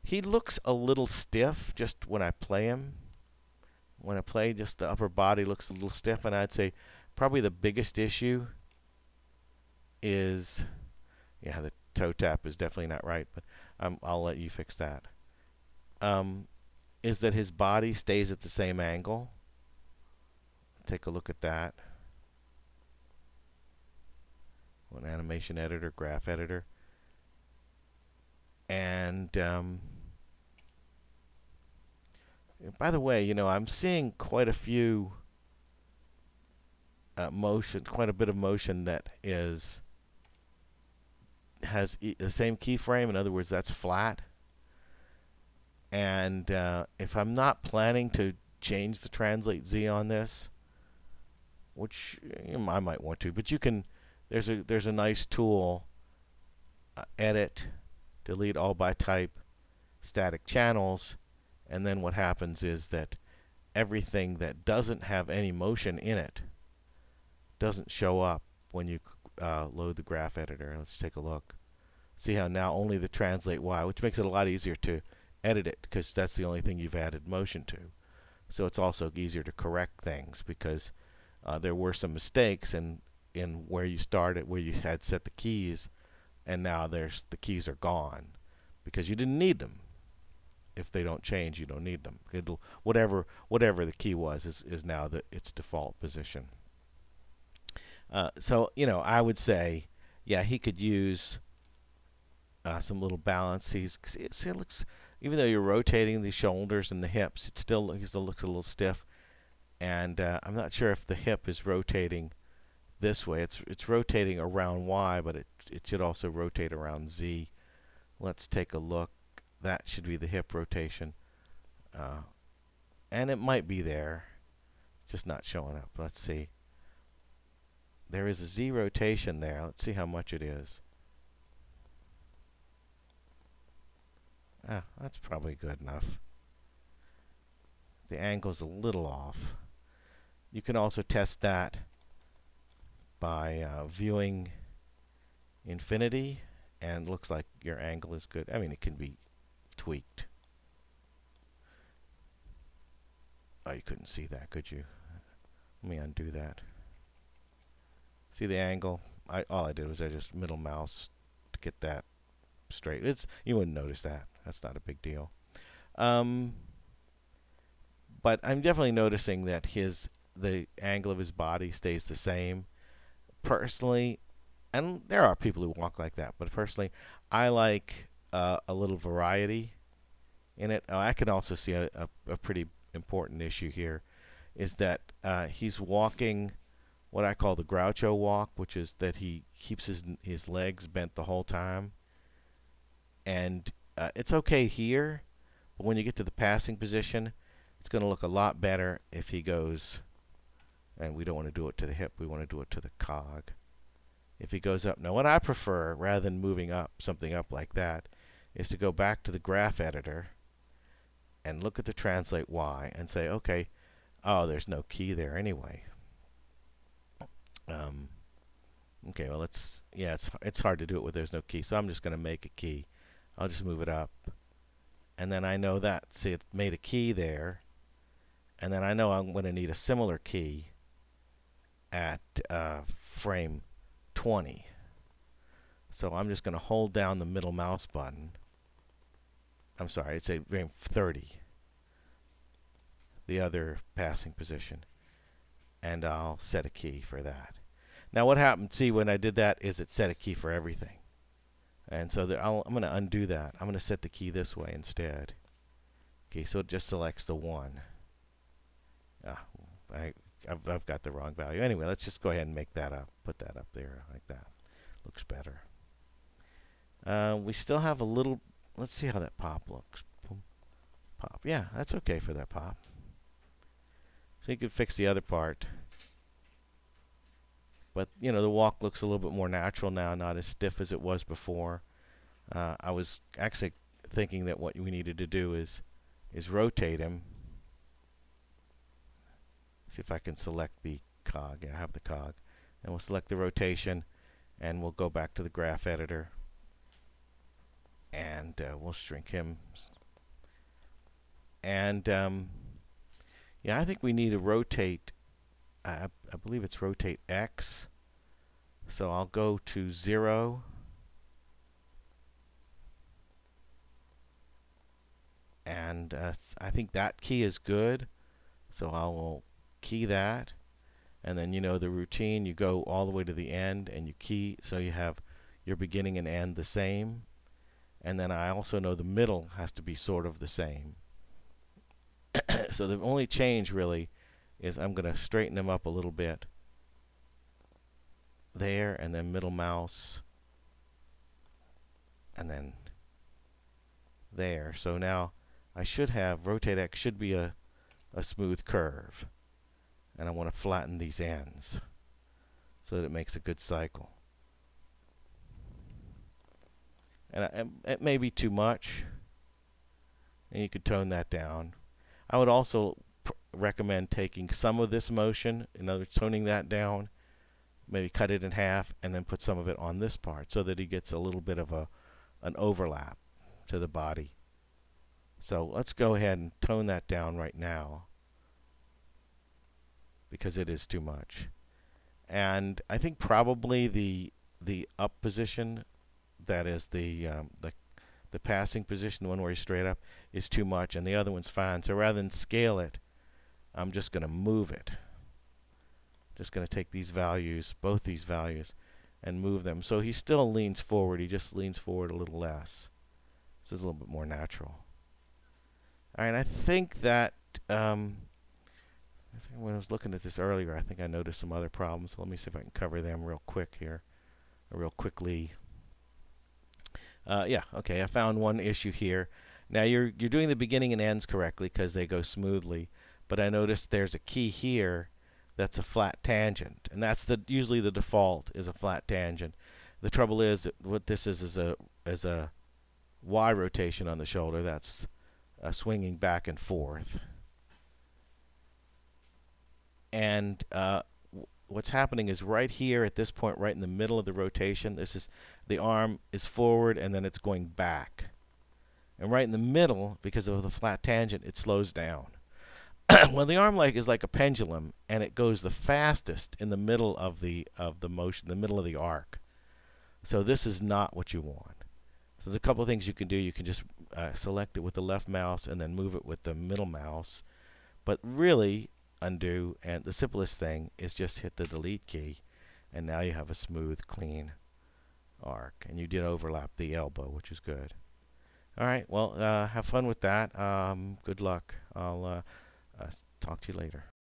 He looks a little stiff just when I play him. When I play, just the upper body looks a little stiff, and I'd say probably the biggest issue is, yeah, the toe tap is definitely not right, but I'll let you fix that. Um, is that his body stays at the same angle. Take a look at that. An animation editor, graph editor. And by the way, I'm seeing quite a few motion, quite a bit of motion that has the same keyframe. In other words, that's flat. And if I'm not planning to change the translate Z on this, which I might want to, but you can. There's a nice tool, edit, delete all by type, static channels, and then what happens is that everything that doesn't have any motion in it doesn't show up when you load the graph editor. Let's take a look. See how now only the translate Y, which makes it a lot easier to edit it because that's the only thing you've added motion to. So it's also easier to correct things because there were some mistakes in where you started, where you had set the keys, and now the keys are gone because you didn't need them. If they don't change, you don't need them. It'll whatever the key was is now its default position. So I would say, yeah, he could use some little balance. See, it looks, even though you're rotating the shoulders and the hips, he still looks a little stiff. And I'm not sure if the hip is rotating this way. It's rotating around Y, but it should also rotate around Z. Let's take a look. That should be the hip rotation. And it might be there, just not showing up. Let's see. There is a Z rotation there. Let's see how much it is. That's probably good enough. The angle's a little off. You can also test that by viewing infinity, and it looks like your angle is good. I mean, it can be tweaked. Oh, you couldn't see that, could you? Let me undo that. See the angle? All I did was I just middle mouse to get that straight. You wouldn't notice that. That's not a big deal. But I'm definitely noticing that the angle of his body stays the same. Personally, and there are people who walk like that, but personally, I like a little variety in it. I can also see a pretty important issue here, is that he's walking what I call the Groucho walk, which is that he keeps his legs bent the whole time. And it's okay here, but when you get to the passing position, it's going to look a lot better if he goes, and we don't want to do it to the hip, we want to do it to the cog. If he goes up. Now what I prefer, rather than moving something up like that, is to go back to the graph editor and look at the translate Y and say, okay, oh, there's no key there anyway. Okay, well, it's hard to do it where there's no key, so I'm just going to make a key. I'll just move it up, and then I know that. See, it made a key there, and then I know I'm going to need a similar key at frame 20. So I'm just going to hold down the middle mouse button. I'm sorry, it's a frame 30, the other passing position, and I'll set a key for that. Now what happened, see, when I did that is it set a key for everything. And so I'm going to undo that. I'm going to set the key this way instead. Okay, so it just selects the 1. I've got the wrong value. Anyway, let's just go ahead and make that up. Put that up there like that. Looks better. We still have a little. Let's see how that pop looks. Boom, pop. Yeah, that's okay for that pop. So you could fix the other part. But the walk looks a little bit more natural now, not as stiff as it was before. I was actually thinking that what we needed to do is rotate him. See if I can select the cog. Yeah, I have the cog. And we'll select the rotation, and we'll go back to the graph editor, and we'll shrink him And yeah, I think we need to rotate. I believe it's rotate X. So I'll go to 0. And I think that key is good. So I will key that. And then, you know, the routine, you go all the way to the end and you key. So you have your beginning and end the same. And then I also know the middle has to be sort of the same. So the only change really is I'm going to straighten them up a little bit there, and then middle mouse, and then there. So now I should have rotate X should be a smooth curve, and I want to flatten these ends so that it makes a good cycle. And it may be too much, and you could tone that down. I would also recommend taking some of this motion, in other words, toning that down, maybe cut it in half, and then put some of it on this part so that he gets a little bit of an overlap to the body. So let's go ahead and tone that down right now because it is too much. And I think probably the up position, that is the passing position, the one where he's straight up, is too much, and the other one's fine. So rather than scale it, I'm just going to move it. Just going to take these values, both these values, and move them. So he still leans forward. He just leans forward a little less. This is a little bit more natural. All right, I think that when I was looking at this earlier, I think I noticed some other problems. So let me see if I can cover them real quick here, or real quickly. Yeah, okay, I found one issue here. Now you're doing the beginning and ends correctly because they go smoothly, but I noticed there's a key here that's a flat tangent, and that's usually the default is a flat tangent. The trouble is that what this is a Y rotation on the shoulder that's swinging back and forth. And what's happening is right here at this point, right in the middle of the rotation, this is the arm is forward and then it's going back. And right in the middle, because of the flat tangent, it slows down. Well, the arm is like a pendulum, and it goes the fastest in the middle of the motion, the middle of the arc. So this is not what you want. So there's a couple of things you can do. You can just select it with the left mouse and then move it with the middle mouse. But really, undo, and the simplest thing is just hit the delete key, and now you have a smooth, clean arc. And you did overlap the elbow, which is good. All right, well, have fun with that. Good luck. I'll talk to you later.